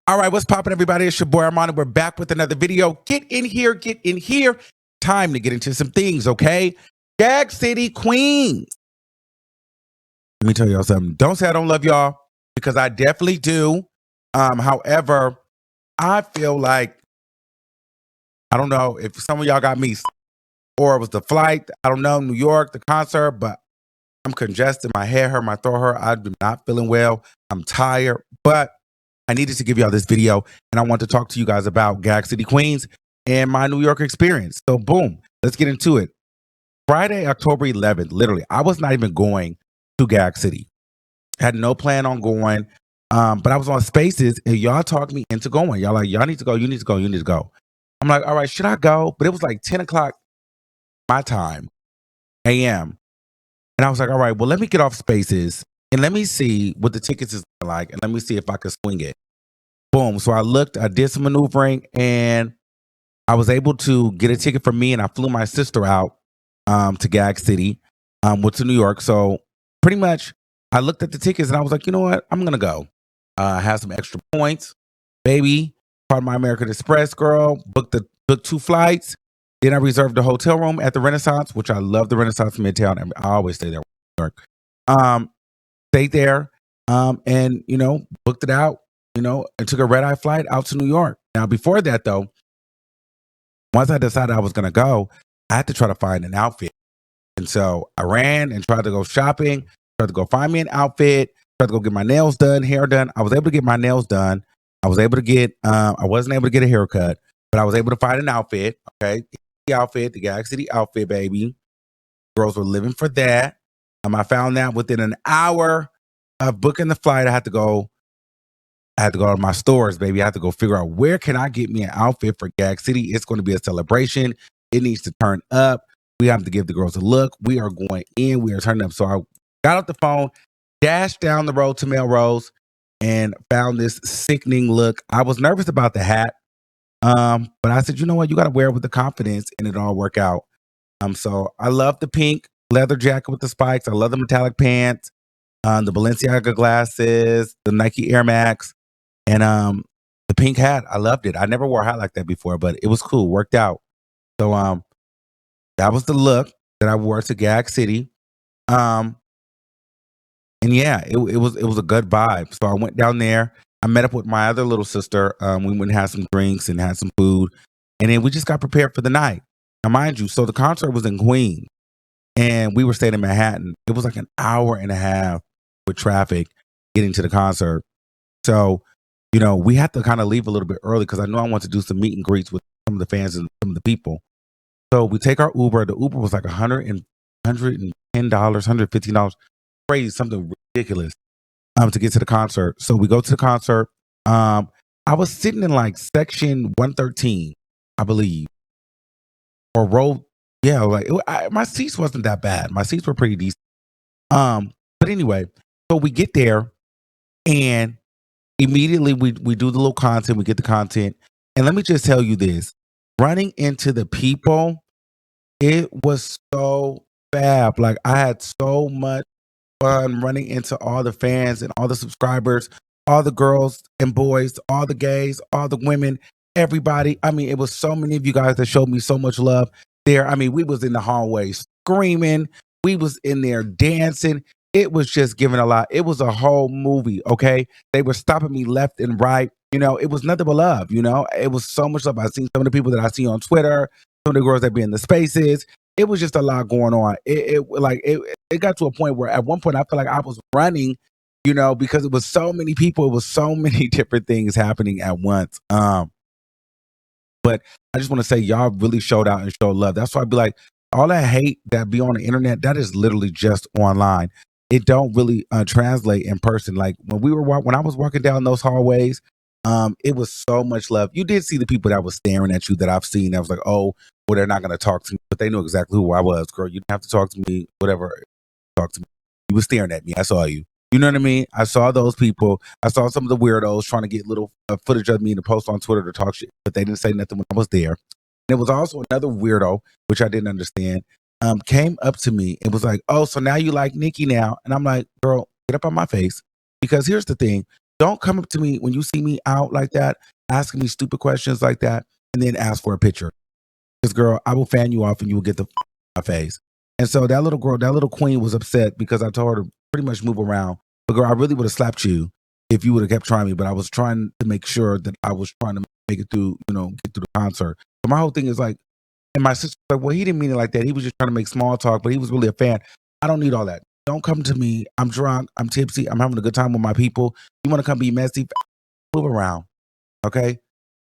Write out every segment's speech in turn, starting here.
All right, what's poppin', everybody? It's your boy Armon, and we're back with another video. Get in here, get in here. Time to get into some things, okay? Gag City Queens. Let me tell y'all something. Don't say I don't love y'all, because I definitely do. However, I feel like, I don't know if some of y'all got me, or it was the flight, I don't know, New York, the concert, but I'm congested, my head hurt, my throat hurt, I'm not feeling well, I'm tired, but I needed to give y'all this video, and I want to talk to you guys about Gag City Queens and my New York experience. So boom, let's get into it. Friday, October 11th, literally, I was not even going to Gag City. Had no plan on going, but I was on Spaces, and y'all talked me into going. Y'all like, y'all need to go, you need to go, you need to go. I'm like, all right, should I go? But it was like 10 o'clock my time, a.m. And I was like, all right, well, let me get off Spaces, and let me see what the tickets is like, and let me see if I can swing it. Boom. So I looked, I did some maneuvering, and I was able to get a ticket for me, and I flew my sister out to Gag City, went to New York. So pretty much I looked at the tickets and I was like, you know what? I'm going to go. Have some extra points, baby. Part of my American Express, girl. Booked 2 flights. Then I reserved a hotel room at the Renaissance, which I love the Renaissance Midtown. And I always stay there in New York. Stayed there, and, booked it out, and took a red-eye flight out to New York. Now, before that, though, once I decided I was going to go, I had to try to find an outfit. And so I ran and tried to go shopping, tried to go find me an outfit, tried to go get my nails done, hair done. I was able to get my nails done. I was able to get, I wasn't able to get a haircut, but I was able to find an outfit, okay? The outfit, the Gag City outfit, baby. Girls were living for that. I found that within an hour of booking the flight. I had to go to my stores, baby. I had to go figure out, where can I get me an outfit for Gag City? It's going to be a celebration. It needs to turn up. We have to give the girls a look. We are going in. We are turning up. So I got off the phone, dashed down the road to Melrose, and found this sickening look. I was nervous about the hat, but I said, you know what? You got to wear it with the confidence, and it'll all work out. So I love the pink leather jacket with the spikes. I love the metallic pants, the Balenciaga glasses, the Nike Air Max, and the pink hat. I loved it. I never wore a hat like that before, but it was cool. Worked out. So that was the look that I wore to Gag City. And yeah, it was a good vibe. So I went down there. I met up with my other little sister. We went and had some drinks and had some food, and then we just got prepared for the night. Now, mind you, so the concert was in Queens, and we were staying in Manhattan. It was like an hour and a half with traffic getting to the concert. So, we had to kind of leave a little bit early because I knew I wanted to do some meet and greets with some of the fans and some of the people. So we take our Uber. The Uber was like $110, $115, crazy, something ridiculous, to get to the concert. So we go to the concert. I was sitting in like section 113, I believe, or row. Yeah, like my seats wasn't that bad. My seats were pretty decent. But anyway, so we get there, and immediately we do the little content. We get the content, and let me just tell you this: running into the people, it was so fab. Like, I had so much fun running into all the fans and all the subscribers, all the girls and boys, all the gays, all the women, everybody. I mean, it was so many of you guys that showed me so much love there. I mean, we was in the hallways screaming. We was in there dancing. It was just giving a lot. It was a whole movie, okay? They were stopping me left and right. It was nothing but love, It was so much love. I've seen some of the people that I see on Twitter, some of the girls that be in the spaces. It was just a lot going on. It got to a point where at one point I felt like I was running, because it was so many people. It was so many different things happening at once. But I just want to say, y'all really showed out and showed love. That's why I'd be like, all that hate that be on the internet, that is literally just online. It don't really translate in person. Like when I was walking down those hallways, it was so much love. You did see the people that was staring at you that I've seen. I was like, oh, well, they're not going to talk to me, but they knew exactly who I was. Girl, you didn't have to talk to me, whatever. Talk to me. You were staring at me. I saw you. You know what I mean? I saw those people. I saw some of the weirdos trying to get little footage of me to post on Twitter to talk shit, but they didn't say nothing when I was there. And it was also another weirdo, which I didn't understand, came up to me and was like, oh, so now you like Nicki now? And I'm like, girl, get up on my face. Because here's the thing. Don't come up to me when you see me out like that, asking me stupid questions like that, and then ask for a picture. Because, girl, I will fan you off and you will get the my face. And so that little girl, that little queen was upset because I told her to pretty much move around. But, girl, I really would have slapped you if you would have kept trying me. But I was trying to make sure that I was trying to make it through, get through the concert. But my whole thing is like, and my sister's like, well, he didn't mean it like that. He was just trying to make small talk, but he was really a fan. I don't need all that. Don't come to me. I'm drunk. I'm tipsy. I'm having a good time with my people. You want to come be messy? Move around. Okay?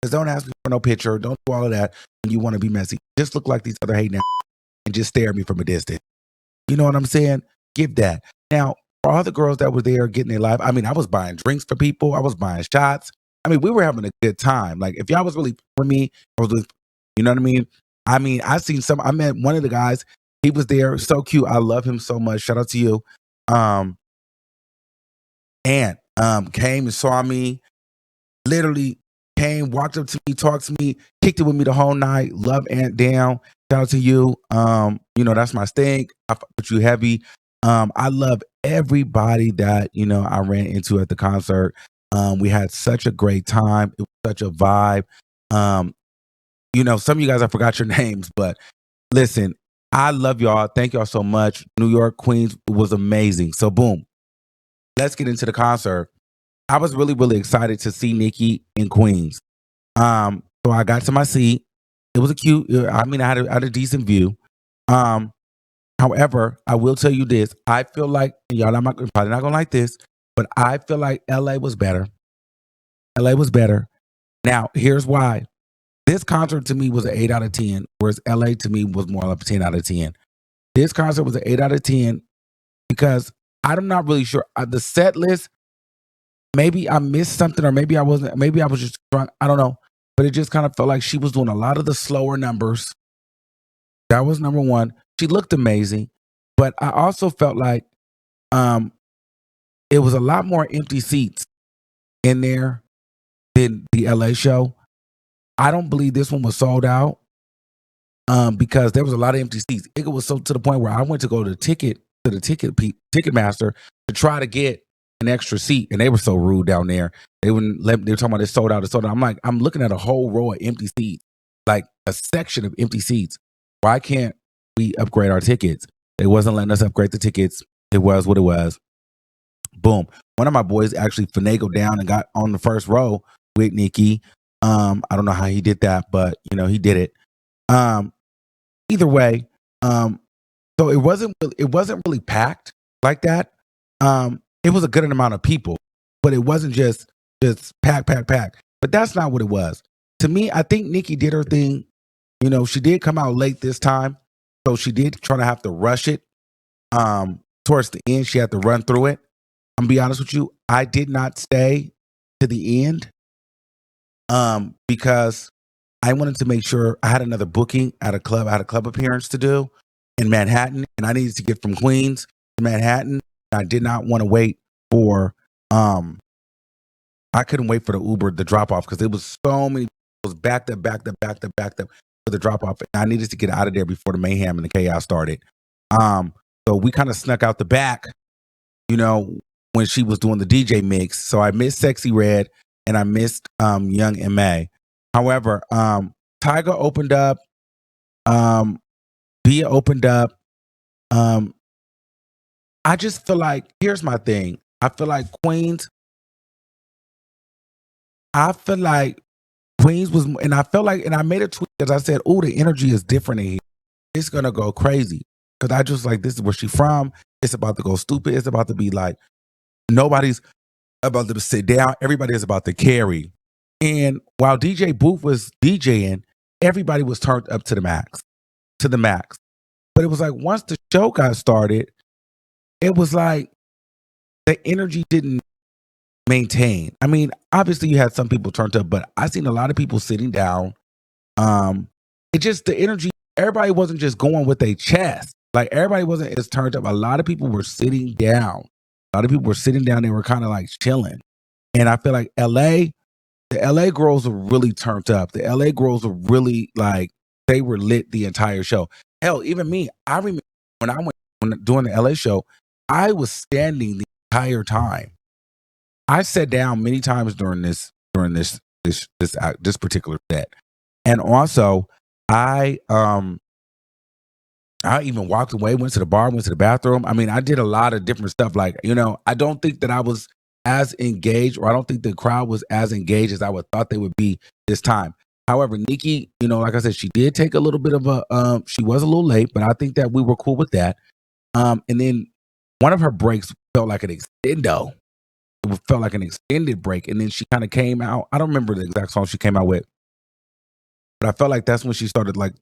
Just don't ask me for no picture. Don't do all of that when you want to be messy. Just look like these other hating and just stare at me from a distance. You know what I'm saying? Give that. Now, for all the girls that were there getting their life, I mean, I was buying drinks for people. I was buying shots. I mean, we were having a good time. Like, if y'all was really for me, I was with, you know what I mean? I mean, I met one of the guys. He was there. So cute. I love him so much. Shout out to you. And came and saw me. Literally came, walked up to me, talked to me, kicked it with me the whole night. Love Aunt down. Shout out to you. That's my stink. I fuck with you heavy. I love everybody that, I ran into at the concert. We had such a great time. It was such a vibe. Some of you guys, I forgot your names, but listen, I love y'all. Thank y'all so much. New York, Queens was amazing. So boom, let's get into the concert. I was really, really excited to see Nicki in Queens. So I got to my seat. It was I had a decent view. However, I will tell you this. I feel like, and y'all probably not gonna like this, but I feel like LA was better. LA was better. Now, here's why. This concert to me was an 8 out of 10, whereas LA to me was more like a 10 out of 10. This concert was an 8 out of 10 because I'm not really sure. The set list, maybe I missed something or maybe I was just drunk. I don't know. But it just kind of felt like she was doing a lot of the slower numbers. That was number one. She looked amazing. But I also felt like it was a lot more empty seats in there than the LA show. I don't believe this one was sold out because there was a lot of empty seats. It was so to the point where I went to go to the Ticketmaster to try to get an extra seat, and they were so rude down there. They wouldn't let. They were talking about it sold out. It's sold out. I'm like, I'm looking at a whole row of empty seats, like a section of empty seats. Why can't we upgrade our tickets? They wasn't letting us upgrade the tickets. It was what it was. Boom. One of my boys actually finagled down and got on the first row with Nicki. I don't know how he did that, but he did it. Either way, so it wasn't really packed like that. It was a good amount of people, but it wasn't just pack. But that's not what it was. To me, I think Nicki did her thing. She did come out late this time, so she did try to have to rush it. Towards the end, she had to run through it. I'm gonna be honest with you, I did not stay to the end. Because I wanted to make sure I had another booking at a club. I had a club appearance to do in Manhattan, and I needed to get from Queens to Manhattan. I did not want to wait for I couldn't wait for the Uber, the drop off, because it was so many. It was backed up for the drop off. I needed to get out of there before the mayhem and the chaos started. So we kind of snuck out the back, when she was doing the DJ mix. So I missed Sexy Red and I missed Young M.A. However, Tyga opened up, Bia opened up. I just feel like, here's my thing. I feel like Queens was, and I felt like, and I made a tweet because I said, oh, the energy is different in here. It's going to go crazy. Because I just like, this is where she from. It's about to go stupid. It's about to be like, nobody's about to sit down. Everybody is about to carry. And while DJ Booth was DJing, everybody was turned up to the max. But it was like, once the show got started, it was like the energy didn't maintain. I mean, obviously you had some people turned up, but I seen a lot of people sitting down. It just, the energy, everybody wasn't just going with their chest. Like, everybody wasn't as turned up. A lot of people were sitting down. They were kind of like chilling. And I feel like the LA girls were really turned up. The LA girls were really like, they were lit the entire show. Hell, even me, I remember when doing the LA show, I was standing the entire time. I sat down many times during this particular set, and also I um I even walked away, went to the bar, went to the bathroom. I mean, I did a lot of different stuff. Like, I don't think that I was as engaged, or I don't think the crowd was as engaged as I would thought they would be this time. However, Nicki, like I said, she did take a little bit of she was a little late, but I think that we were cool with that. And then one of her breaks felt like an extendo. It felt like an extended break. And then she kind of came out. I don't remember the exact song she came out with, but I felt like that's when she started like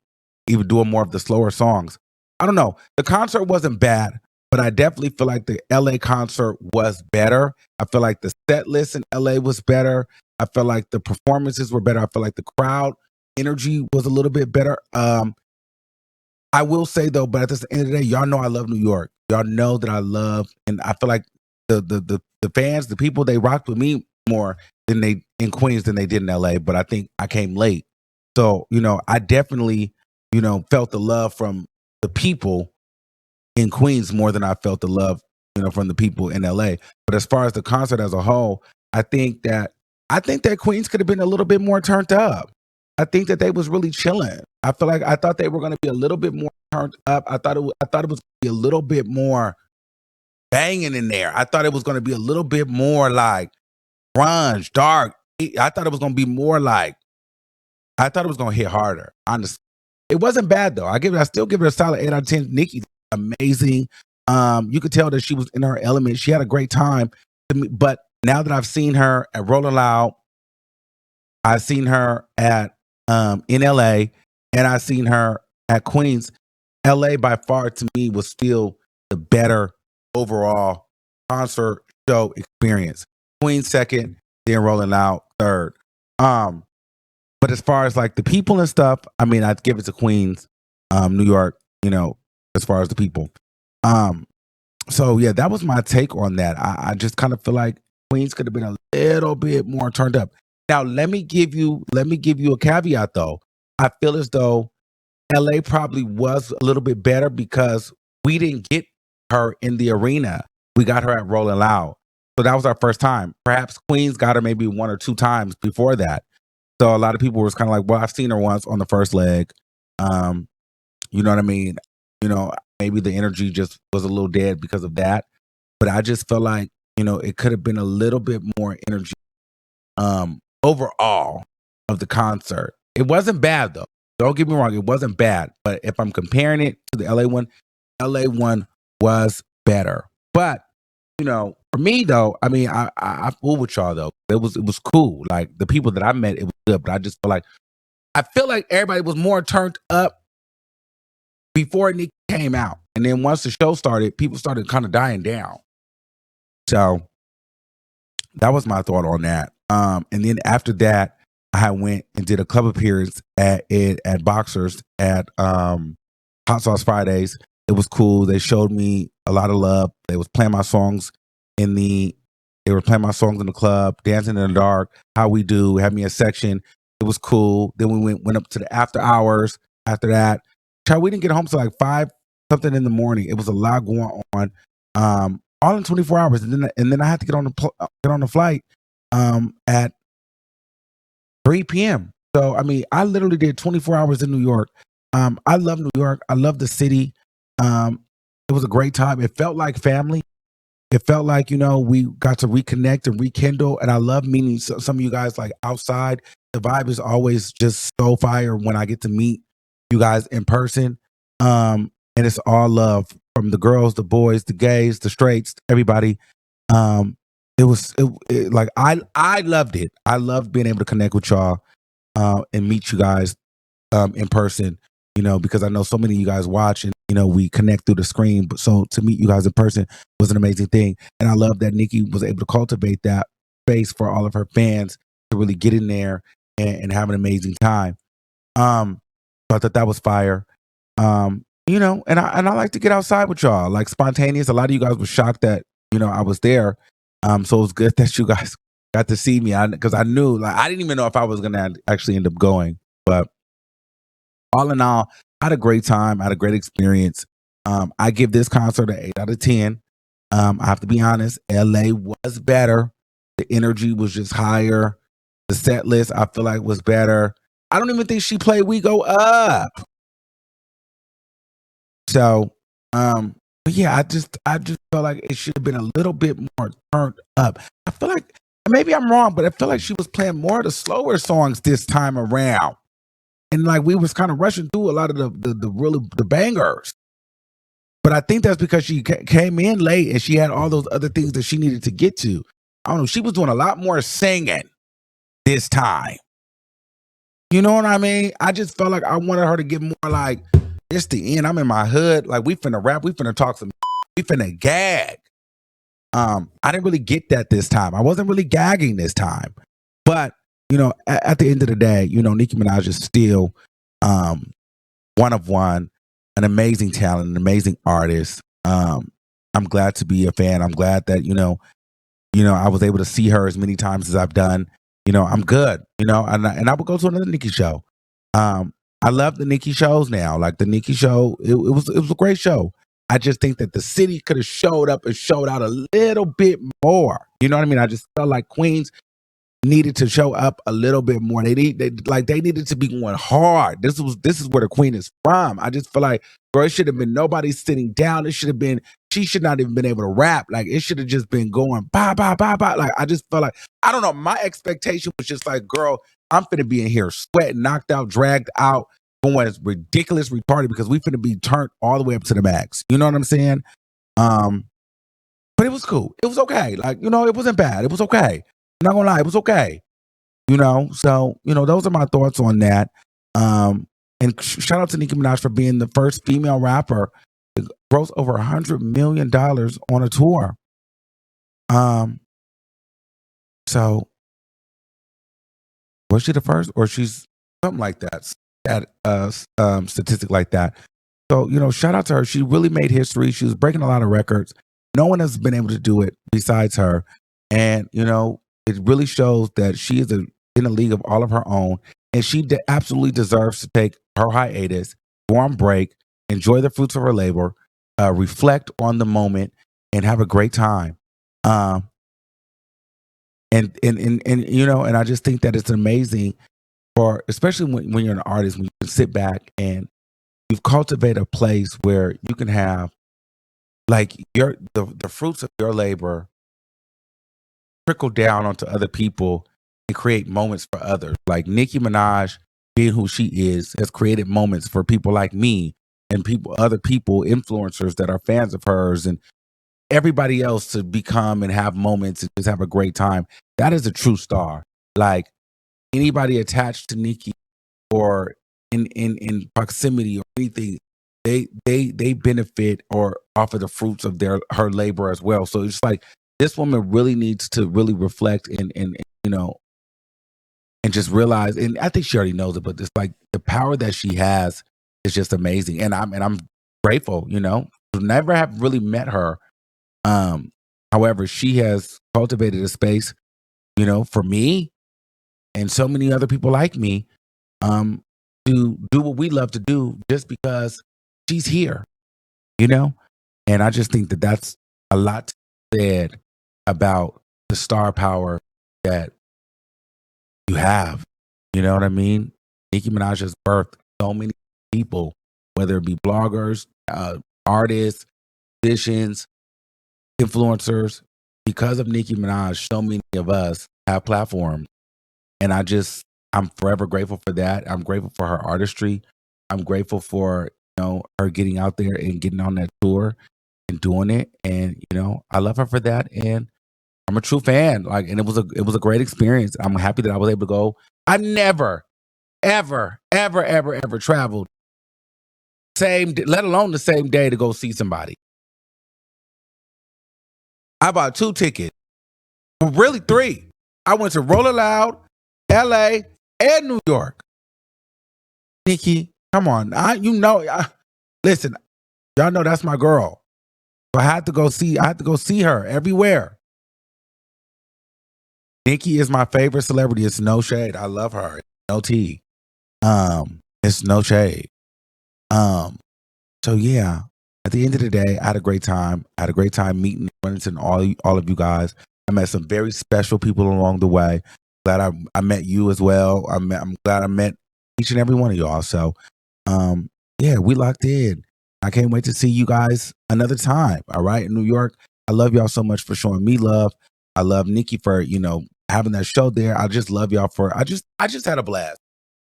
even doing more of the slower songs. I don't know. The concert wasn't bad, but I definitely feel like the LA concert was better. I feel like the set list in LA was better. I feel like the performances were better. I feel like the crowd energy was a little bit better. I will say though, but at the end of the day, y'all know I love New York. Y'all know that I love, and I feel like the fans, the people, they rocked with me more than they in Queens than they did in LA. But I think I came late, so I definitely felt the love from the people in Queens more than I felt the love from the people in LA. But as far as the concert as a whole, I think that Queens could have been a little bit more turned up. I think that they was really chilling. I thought they were going to be a little bit more turned up. I thought it was going to be a little bit more banging in there. I thought it was going to be a little bit more like grunge, dark. I thought it was going to be more like, I thought it was going to hit harder. Honestly, it wasn't bad though. I still give it a solid 8 out of 10. Nicki, amazing. You could tell that she was in her element. She had a great time. But now that I've seen her at Rolling Loud, I've seen her at in LA, and I've seen her at Queens. LA by far to me was still the better overall concert show experience. Queens second, then Rolling Loud third. But as far as like the people and stuff, I mean, I'd give it to Queens, New York, as far as the people. So yeah, that was my take on that. I just kind of feel like Queens could have been a little bit more turned up. Now, let me give you a caveat though. I feel as though LA probably was a little bit better because we didn't get her in the arena. We got her at Rolling Loud. So that was our first time. Perhaps Queens got her maybe 1 or 2 times before that. So a lot of people was kind of like, well, I've seen her once on the first leg. You know what I mean? Maybe the energy just was a little dead because of that. But I just felt like, it could have been a little bit more energy overall of the concert. It wasn't bad though. Don't get me wrong, it wasn't bad. But if I'm comparing it to the LA one was better. But for me though, I mean, I fool with y'all though. It was cool. Like the people that I met, it was good. But I feel like everybody was more turned up before Nicki came out, and then once the show started, people started kind of dying down. So that was my thought on that. And then after that, I went and did a club appearance at Boxers at Hot Sauce Fridays. It was cool. They showed me a lot of love. They were playing my songs in the club, Dancing in the Dark, How We Do, had me a section. It was cool. Then we went up to the after hours. After that, we didn't get home till like 5 something in the morning. It was a lot going on, all in 24 hours. And then I had to get on the flight at 3 p.m. So I mean, I literally did 24 hours in New York. I love New York. I love the city. It was a great time. It felt like family. It felt like, we got to reconnect and rekindle. And I love meeting some of you guys like outside. The vibe is always just so fire when I get to meet you guys in person. And it's all love from the girls, the boys, the gays, the straights, everybody. Like I loved it. I loved being able to connect with y'all and meet you guys in person, because I know so many of you guys watch and, we connect through the screen. But so to meet you guys in person was an amazing thing. And I love that Nicki was able to cultivate that space for all of her fans to really get in there and have an amazing time. So I thought that was fire. And I like to get outside with y'all, like spontaneous. A lot of you guys were shocked that, I was there. So it was good that you guys got to see me because I knew, like, I didn't even know if I was going to actually end up going. But all in all, I had a great time. I had a great experience. I give this concert an 8 out of 10. I have to be honest, LA was better. The energy was just higher. The set list, I feel like, was better. I don't even think she played We Go Up. So, but yeah, I just felt like it should have been a little bit more turned up. I feel like maybe I'm wrong, but I feel like she was playing more of the slower songs this time around, and like we was kind of rushing through a lot of the bangers. But I think that's because she came in late and she had all those other things that she needed to get to. I don't know. She was doing a lot more singing this time. You know what I mean? I just felt like I wanted her to get more like, it's the end. I'm in my hood. Like, we finna rap. We finna talk some. We finna gag. I didn't really get that this time. I wasn't really gagging this time. But, at the end of the day, Nicki Minaj is still one of one, an amazing talent, an amazing artist. I'm glad to be a fan. I'm glad that, I was able to see her as many times as I've done. I'm good, and I would go to another Nicki show. I love the Nicki shows now. Like the Nicki show, it was a great show. I just think that the city could have showed up and showed out a little bit more. You know what I mean? I just felt like Queens needed to show up a little bit more. They needed to be going hard. This is where the queen is from. I just feel like, bro, it should have been nobody sitting down. It should have been, she should not even been able to rap. Like, it should have just been going ba ba ba ba. Like, I just felt like, I don't know. My expectation was just like, girl, I'm finna be in here sweating, knocked out, dragged out, going ridiculous, retarded, because we finna be turned all the way up to the max. You know what I'm saying? But it was cool. It was okay. Like, it wasn't bad. It was okay. I'm not gonna lie, it was okay. So, those are my thoughts on that. And shout out to Nicki Minaj for being the first female rapper to gross over $100 million on a tour. So was she the first, or she's something like that? Statistic like that. So, shout out to her. She really made history. She was breaking a lot of records. No one has been able to do it besides her. And, it really shows that she is in a league of all of her own, and she absolutely deserves to take her hiatus, go on break, enjoy the fruits of her labor, reflect on the moment, and have a great time. And I just think that it's amazing for, especially when you're an artist, when you can sit back and you've cultivated a place where you can have like the fruits of your labor trickle down onto other people and create moments for others. Like Nicki Minaj, being who she is, has created moments for people like me and other people, influencers that are fans of hers, and everybody else to become and have moments and just have a great time. That is a true star. Like anybody attached to Nicki or in proximity or anything, they benefit or offer the fruits of her labor as well. So it's like, this woman really needs to really reflect and just realize, and I think she already knows it, but it's like the power that she has is just amazing. And I'm grateful, never have really met her. However, she has cultivated a space, for me and so many other people like me, to do what we love to do just because she's here, and I just think that that's a lot said about the star power that you have. You know what I mean? Nicki Minaj has birthed so many people, whether it be bloggers, artists, musicians, influencers. Because of Nicki Minaj, so many of us have platforms. And I'm forever grateful for that. I'm grateful for her artistry. I'm grateful for, her getting out there and getting on that tour and doing it. And, I love her for that. And I'm a true fan. Like, and it was a great experience. I'm happy that I was able to go. I've never, ever, ever, ever, ever traveled let alone the same day to go see somebody. I bought 2 tickets. Well, really 3. I went to Roller Loud, LA, and New York. Nicki, come on. Listen, y'all know that's my girl. So I had to go see her everywhere. Nicki is my favorite celebrity. It's no shade. I love her. No tea. It's no shade. So yeah, at the end of the day, I had a great time. I had a great time meeting Brenton, all of you guys. I met some very special people along the way. Glad I met you as well. I'm glad I met each and every one of y'all. So, yeah, we locked in. I can't wait to see you guys another time. All right, in New York. I love y'all so much for showing me love. I love Nicki for having that show there. I just love y'all for. I just had a blast.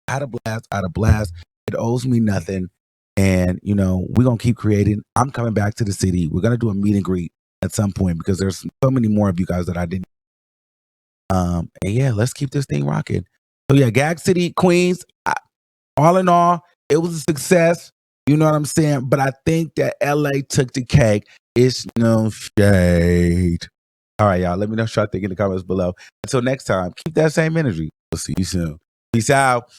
I had a blast. I had a blast. It owes me nothing. And we're gonna keep creating. I'm coming back to the city. We're gonna do a meet and greet at some point because there's so many more of you guys that I didn't. And yeah, let's keep this thing rocking. So yeah, Gag City, Queens. All in all, it was a success. You know what I'm saying? But I think that LA took the cake. It's no shade. All right, y'all. Let me know what y'all think in the comments below. Until next time, keep that same energy. We'll see you soon. Peace out.